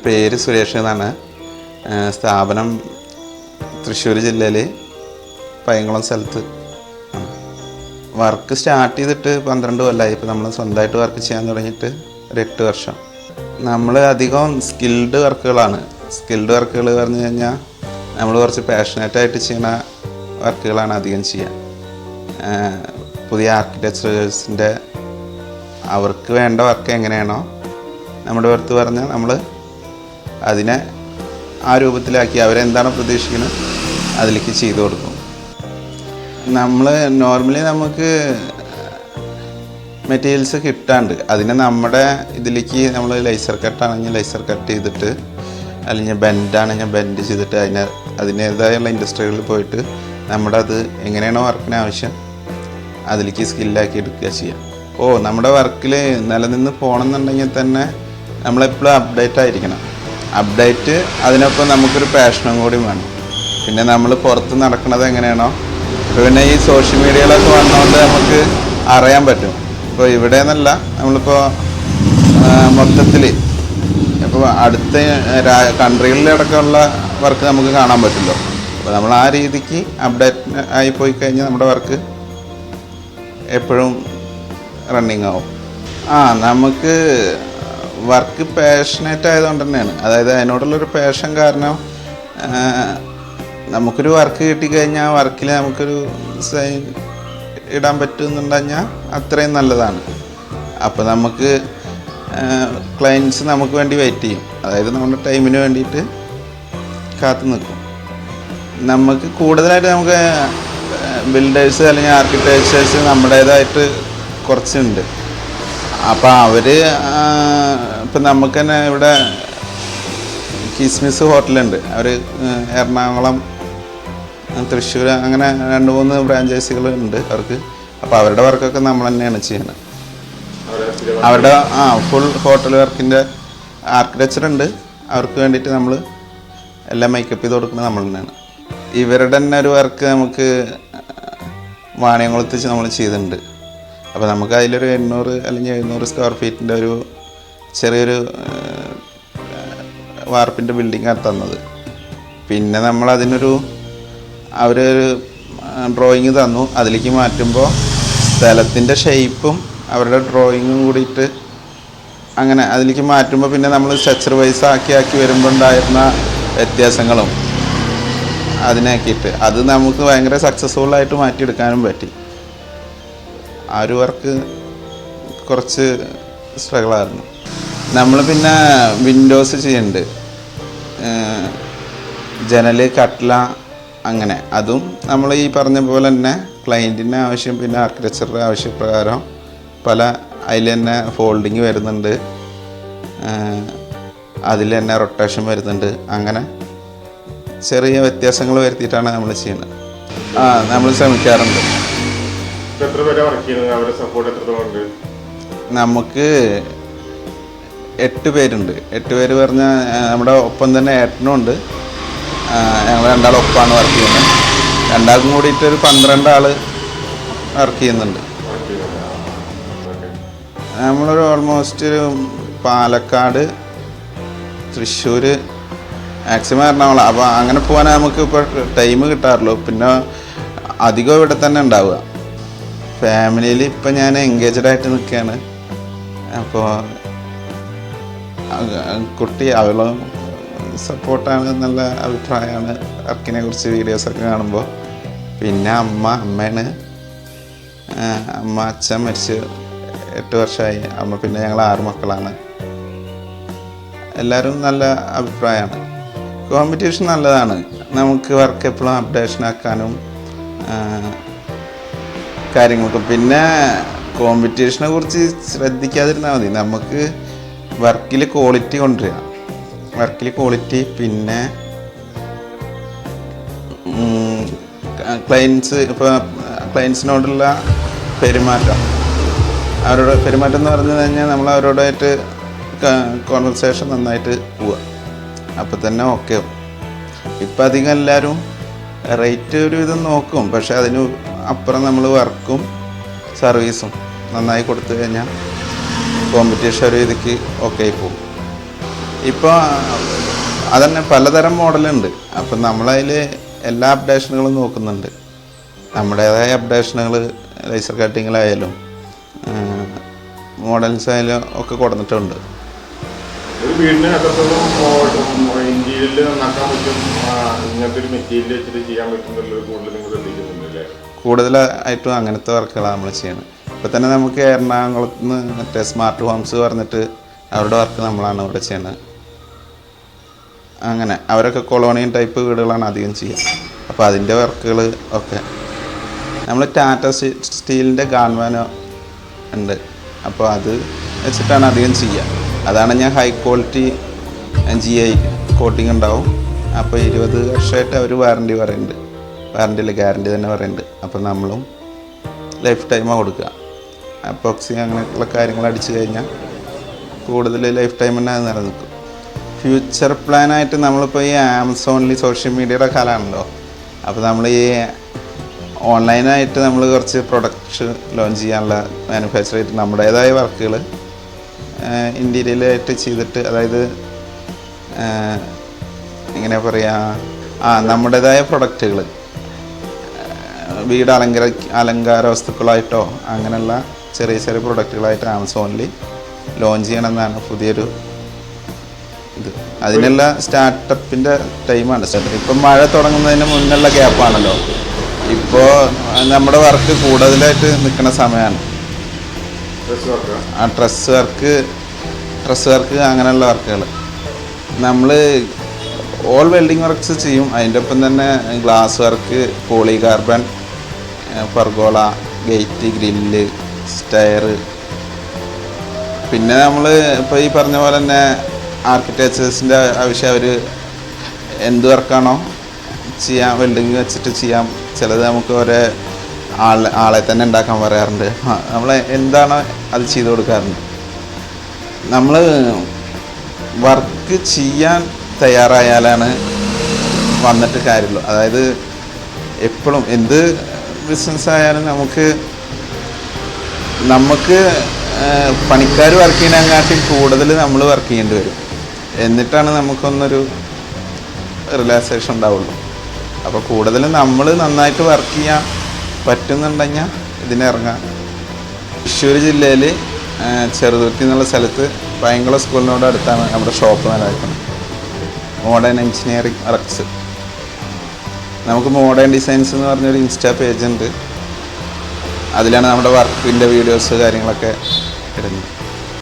പേര് സുരേഷ് എന്നാണ്. സ്ഥാപനം തൃശ്ശൂർ ജില്ലയിൽ പയ്യങ്കുളം സ്ഥലത്ത്. വർക്ക് സ്റ്റാർട്ട് ചെയ്തിട്ട് 12 കൊല്ലമായി. ഇപ്പോൾ നമ്മൾ സ്വന്തമായിട്ട് വർക്ക് ചെയ്യാൻ തുടങ്ങിയിട്ട് ഒരു 8 വർഷം. നമ്മൾ അധികം സ്കിൽഡ് വർക്കുകളാണ്. സ്കിൽഡ് വർക്കുകൾ പറഞ്ഞു കഴിഞ്ഞാൽ നമ്മൾ കുറച്ച് പാഷനേറ്റായിട്ട് ചെയ്യുന്ന വർക്കുകളാണ് അധികം ചെയ്യുക. പുതിയ ആർക്കിടെക്ചേഴ്സിൻ്റെ അവർക്ക് വേണ്ട വർക്ക് എങ്ങനെയാണോ നമ്മുടെ അടുത്ത് പറഞ്ഞാൽ നമ്മൾ അതിനെ ആ രൂപത്തിലാക്കി അവരെന്താണോ പ്രതീക്ഷിക്കുന്നത് അതിലേക്ക് ചെയ്തു കൊടുക്കും. നമ്മൾ നോർമലി നമുക്ക് മെറ്റീരിയൽസ് കിട്ടാണ്ട് അതിനെ നമ്മുടെ ഇതിലേക്ക് നമ്മൾ ലേസർ കട്ടാണെങ്കിൽ ലേസർ കട്ട് ചെയ്തിട്ട്, അല്ലെങ്കിൽ ബെൻഡാണെങ്കിൽ ബെൻഡ് ചെയ്തിട്ട് അതിനേതായുള്ള ഇൻഡസ്ട്രികളിൽ പോയിട്ട് നമ്മുടെ അത് എങ്ങനെയാണോ വർക്കിന് ആവശ്യം അതിലേക്ക് സ്കില്ലാക്കി എടുക്കുക ചെയ്യാം. നമ്മുടെ വർക്കിൽ നിലനിന്ന് പോകണമെന്നുണ്ടെങ്കിൽ തന്നെ നമ്മളെപ്പോഴും അപ്ഡേറ്റ് ആയിരിക്കണം. അപ്ഡേറ്റ് അതിനൊപ്പം നമുക്കൊരു പാഷനും കൂടി വേണം. പിന്നെ നമ്മൾ പുറത്ത് നടക്കുന്നത് എങ്ങനെയാണോ, പിന്നെ ഈ സോഷ്യൽ മീഡിയയിലൊക്കെ വന്നുകൊണ്ട് നമുക്ക് അറിയാൻ പറ്റും. ഇപ്പോൾ ഇവിടെ നിന്നല്ല, നമ്മളിപ്പോൾ മൊത്തത്തിൽ ഇപ്പോൾ അടുത്ത കൺട്രികളിലടക്കമുള്ള വർക്ക് നമുക്ക് കാണാൻ പറ്റുമല്ലോ. അപ്പോൾ നമ്മൾ ആ രീതിക്ക് അപ്ഡേറ്റ് ആയി പോയി കഴിഞ്ഞാൽ നമ്മുടെ വർക്ക് എപ്പോഴും റണ്ണിങ് ആവും. നമുക്ക് വർക്ക് പാഷനേറ്റ് ആയതുകൊണ്ട് തന്നെയാണ്. അതായത് അതിനോടുള്ളൊരു പാഷൻ കാരണം നമുക്കൊരു വർക്ക് കിട്ടിക്കഴിഞ്ഞാൽ ആ വർക്കിൽ നമുക്കൊരു സൈൻ ഇടാൻ പറ്റുമെന്നുണ്ടെങ്കിൽ അത്രയും നല്ലതാണ്. അപ്പോൾ നമുക്ക് ക്ലയൻറ്റ്സ് നമുക്ക് വേണ്ടി വെയിറ്റ് ചെയ്യും. അതായത് നമ്മുടെ ടൈമിന് വേണ്ടിയിട്ട് കാത്തു നിൽക്കും. നമുക്ക് കൂടുതലായിട്ട് നമുക്ക് ബിൽഡേഴ്സ് അല്ലെങ്കിൽ ആർക്കിടെക്ചേഴ്സ് നമ്മുടേതായിട്ട് കുറച്ചുണ്ട്. അപ്പോൾ അവർ ഇപ്പം നമുക്ക് തന്നെ ഇവിടെ കിസ്മിസ് ഹോട്ടലുണ്ട്. അവർ എറണാകുളം, തൃശ്ശൂർ അങ്ങനെ 2-3 ഫ്രാഞ്ചൈസികളുണ്ട് അവർക്ക്. അപ്പോൾ അവരുടെ വർക്കൊക്കെ നമ്മൾ തന്നെയാണ് ചെയ്യുന്നത്. അവരുടെ ഫുൾ ഹോട്ടൽ വർക്കിൻ്റെ ആർക്കിടെക്ചർ ഉണ്ട്. അവർക്ക് വേണ്ടിയിട്ട് നമ്മൾ എല്ലാം മേക്കപ്പ് ചെയ്ത് കൊടുക്കുന്നത് നമ്മൾ തന്നെയാണ്. ഇവരുടെ തന്നെ ഒരു വർക്ക് നമുക്ക് വാണിയംകുളത്ത് നമ്മൾ ചെയ്തിട്ടുണ്ട്. അപ്പോൾ നമുക്ക് അതിലൊരു 800 അല്ലെങ്കിൽ 700 സ്ക്വയർ ഫീറ്റിൻ്റെ ഒരു ചെറിയൊരു വാർപ്പിൻ്റെ ബിൽഡിങ്ങാണ് തന്നത്. പിന്നെ നമ്മൾ അവരൊരു ഡ്രോയിങ് തന്നു. അതിലേക്ക് മാറ്റുമ്പോൾ സ്ഥലത്തിൻ്റെ ഷേപ്പും അവരുടെ ഡ്രോയിങ്ങും കൂടിയിട്ട് അങ്ങനെ അതിലേക്ക് മാറ്റുമ്പോൾ പിന്നെ നമ്മൾ സ്ട്രക്ചർ വൈസ് ആക്കി വരുമ്പോൾ ഉണ്ടായിരുന്ന വ്യത്യാസങ്ങളും അതിനാക്കിയിട്ട് അത് നമുക്ക് ഭയങ്കര സക്സസ്ഫുള്ളായിട്ട് മാറ്റിയെടുക്കാനും പറ്റി. ആ ഒരു വർക്ക് കുറച്ച് സ്ട്രഗിളായിരുന്നു. നമ്മൾ പിന്നെ വിൻഡോസ് ചെയ്യുന്നുണ്ട്, ജനൽ, കട്ട്ല, അങ്ങനെ. അതും നമ്മൾ ഈ പറഞ്ഞ പോലെ തന്നെ ക്ലയൻറ്റിൻ്റെ ആവശ്യം പിന്നെ ആർക്കിടെക്ചറുടെ ആവശ്യപ്രകാരം അതിൽ തന്നെ ഫോൾഡിങ് വരുന്നുണ്ട്, അതിൽ തന്നെ റൊട്ടേഷൻ വരുന്നുണ്ട്. അങ്ങനെ ചെറിയ വ്യത്യാസങ്ങൾ വരുത്തിയിട്ടാണ് നമ്മൾ ചെയ്യുന്നത്. നമ്മൾ ശ്രമിക്കാറുണ്ട്. നമുക്ക് 8 പേരുണ്ട്. 8 പേര് പറഞ്ഞാൽ നമ്മുടെ ഒപ്പം തന്നെ ഏട്ടനും ഉണ്ട്. ഞങ്ങൾ 2 ഒപ്പമാണ് വർക്ക് ചെയ്യുന്നത്. 2 കൂടിയിട്ട് ഒരു 12 ആൾ വർക്ക് ചെയ്യുന്നുണ്ട്. നമ്മളൊരു ഓൾമോസ്റ്റ് ഒരു പാലക്കാട്, തൃശ്ശൂർ, മാക്സിമം എറണാകുളം. അപ്പോൾ അങ്ങനെ പോകാനേ നമുക്ക് ഇപ്പോൾ ടൈം കിട്ടാറുള്ളൂ. പിന്നെ അധികം ഇവിടെ തന്നെ ഉണ്ടാവുക. ഫാമിലിയിൽ ഇപ്പം ഞാൻ എൻഗേജഡായിട്ട് നിൽക്കുകയാണ്. അപ്പോൾ കുട്ടി അവളും സപ്പോർട്ടാണ്, നല്ല അഭിപ്രായമാണ് വർക്കിനെ കുറിച്ച് വീഡിയോസൊക്കെ കാണുമ്പോൾ. പിന്നെ അമ്മയാണ്. അച്ഛൻ മരിച്ച് 8 വർഷമായി. അമ്മ പിന്നെ ഞങ്ങൾ 6 മക്കളാണ്. എല്ലാവരും നല്ല അഭിപ്രായമാണ്. കോമ്പറ്റീഷൻ നല്ലതാണ്. നമുക്ക് വർക്ക് എപ്പോഴും അപ്ഡേഷൻ ആക്കാനും കാര്യങ്ങൾക്കും. പിന്നെ കോമ്പറ്റീഷനെ കുറിച്ച് ശ്രദ്ധിക്കാതിരുന്നാൽ മതി. നമുക്ക് വർക്കിൽ ക്വാളിറ്റി കൊണ്ടുവരിക. വർക്കിൽ ക്വാളിറ്റി, പിന്നെ ക്ലയൻസിനോടുള്ള പെരുമാറ്റം. അവരുടെ പെരുമാറ്റം എന്ന് പറഞ്ഞു കഴിഞ്ഞാൽ നമ്മൾ അവരോടായിട്ട് കോൺവെർസേഷൻ നന്നായിട്ട് പോവുക. അപ്പോൾ തന്നെ ഓക്കെ. ഇപ്പം അധികം എല്ലാവരും റേറ്റ് ഒരു വിധം നോക്കും, പക്ഷെ അതിന് അപ്പുറം നമ്മൾ വർക്കും സർവീസും നന്നായി കൊടുത്തു കഴിഞ്ഞാൽ കോമ്പറ്റീഷൻ ഒരു രീതിക്ക് ഓക്കെ ആയി പോകും. ഇപ്പോൾ അതന്നെ പലതരം മോഡലുണ്ട്. അപ്പം നമ്മളതിൽ എല്ലാ അപ്ഡേഷനുകളും നോക്കുന്നുണ്ട്. നമ്മുടേതായ അപ്ഡേഷനുകൾ ലേസർ കട്ടിങ്ങിലായാലും മോഡൽസ് ആയാലും ഒക്കെ കൊടുത്തിട്ടുണ്ട്. ഒരു വീടിന് എത്രത്തോളം ഇന്ത്യയിൽ നന്നാക്കാൻ പറ്റും, ഇങ്ങനത്തെ ഒരു മെറ്റീരിയൽ വെച്ചിട്ട് ചെയ്യാൻ പറ്റുന്നുള്ളത് കൂടുതൽ നിങ്ങൾ ശ്രദ്ധിക്കുന്നുണ്ടല്ലേ? കൂടുതലായിട്ടും അങ്ങനത്തെ വർക്കുകളാണ് നമ്മൾ ചെയ്യുന്നത്. ഇപ്പോൾ തന്നെ നമുക്ക് എറണാകുളത്ത് നിന്ന് മറ്റേ സ്മാർട്ട് ഹോംസ് പറഞ്ഞിട്ട് അവരുടെ വർക്ക് നമ്മളാണ് ഇവിടെ ചെയ്യുന്നത്. അങ്ങനെ അവരൊക്കെ കൊളോണിയൻ ടൈപ്പ് വീടുകളാണ് അധികം ചെയ്യുക. അപ്പോൾ അതിൻ്റെ വർക്കുകൾ ഒക്കെ നമ്മൾ ടാറ്റ സ്റ്റീലിൻ്റെ ഗാൻവാനോ ഉണ്ട്. അപ്പോൾ അത് വെച്ചിട്ടാണ് അധികം ചെയ്യുക. അതാണ് ഞാൻ ഹൈ ക്വാളിറ്റി GI കോട്ടിങ് ഉണ്ടാവും. അപ്പോൾ 20 വർഷമായിട്ട് അവർ വാറണ്ടി പറയുന്നുണ്ട്. വാറണ്ടിയിൽ ഗ്യാരണ്ടി തന്നെ പറയുന്നുണ്ട്. അപ്പോൾ നമ്മളും ലൈഫ് ടൈമാണ് കൊടുക്കുക. അപ്പോക്സി അങ്ങനെയുള്ള കാര്യങ്ങൾ അടിച്ചു കഴിഞ്ഞാൽ കൂടുതൽ ലൈഫ് ടൈം തന്നെ അത് നിലനിൽക്കും. ഫ്യൂച്ചർ പ്ലാനായിട്ട് നമ്മളിപ്പോൾ ഈ ആമസോണിൽ സോഷ്യൽ മീഡിയയുടെ കാലമാണല്ലോ. അപ്പോൾ നമ്മൾ ഈ ഓൺലൈനായിട്ട് നമ്മൾ കുറച്ച് പ്രൊഡക്ട്സ് ലോഞ്ച് ചെയ്യാനുള്ള മാനുഫാക്ചർ ചെയ്തിട്ട് നമ്മുടേതായ വർക്കുകൾ ഇൻറ്റീരിയലായിട്ട് ചെയ്തിട്ട്, അതായത് എങ്ങനെ പറയുക, നമ്മുടേതായ പ്രൊഡക്റ്റുകൾ വീട് അലങ്കാര വസ്തുക്കളായിട്ടോ അങ്ങനെയുള്ള ചെറിയ ചെറിയ പ്രൊഡക്റ്റുകളായിട്ട് ആമസോണിൽ ലോഞ്ച് ചെയ്യണമെന്നാണ് പുതിയൊരു ഇത്. അതിനുള്ള സ്റ്റാർട്ടപ്പിൻ്റെ ടൈമാണ്. ഇപ്പം മഴ തുടങ്ങുന്നതിന് മുന്നുള്ള ഗ്യാപ്പാണല്ലോ. ഇപ്പോൾ നമ്മുടെ വർക്ക് കൂടുതലായിട്ട് നിൽക്കുന്ന സമയമാണ്. ഡ്രസ് വർക്ക് അങ്ങനെയുള്ള വർക്കുകൾ നമ്മൾ ഓൾ വെൽഡിങ് വർക്ക്സ് ചെയ്യും. അതിൻ്റെ ഒപ്പം തന്നെ glass work, polycarbon, pergola, gate, grill, stair. പിന്നെ നമ്മൾ ഇപ്പോൾ ഈ പറഞ്ഞ പോലെ തന്നെ ആർക്കിടെക്ചേഴ്സിൻ്റെ ആവശ്യം അവർ എന്ത് വർക്കാണോ ചെയ്യാം, വെൽഡിങ് വെച്ചിട്ട് ചെയ്യാം. ചിലത് നമുക്ക് ഒരേ ആളെ തന്നെ ഉണ്ടാക്കാൻ പറയാറുണ്ട്. നമ്മൾ എന്താണോ അത് ചെയ്ത് കൊടുക്കാറുണ്ട്. നമ്മൾ വർക്ക് ചെയ്യാൻ തയ്യാറായാലാണ് വന്നിട്ട് കാര്യമുള്ളൂ. അതായത് എപ്പോഴും എന്ത് ബിസിനസ് ആയാലും നമുക്ക് പണിക്കാർ വർക്ക് ചെയ്യുന്നതിനെക്കാട്ടി കൂടുതൽ നമ്മൾ വർക്ക് ചെയ്യേണ്ടി വരും. എന്നിട്ടാണ് നമുക്കൊന്നൊരു റിലാക്സേഷൻ ഉണ്ടാവുള്ളൂ. അപ്പോൾ കൂടുതലും നമ്മൾ നന്നായിട്ട് വർക്ക് ചെയ്യാൻ പറ്റുന്നുണ്ടെങ്കിൽ ഇതിനിറങ്ങാം. തൃശ്ശൂർ ജില്ലയിൽ ചെറുതുരുത്തി എന്നുള്ള സ്ഥലത്ത് പൈങ്കുളം സ്കൂളിനോട് അടുത്താണ് നമ്മുടെ ഷോപ്പ് നിലനിൽക്കുന്നത്. Modern engineering works. നമുക്ക് മോഡേൺ ഡിസൈൻസ് എന്ന് പറഞ്ഞൊരു ഇൻസ്റ്റാ പേജ് ഉണ്ട്. അതിലാണ് നമ്മുടെ വർക്കിൻ്റെ വീഡിയോസ് കാര്യങ്ങളൊക്കെ ഇടുന്നത്.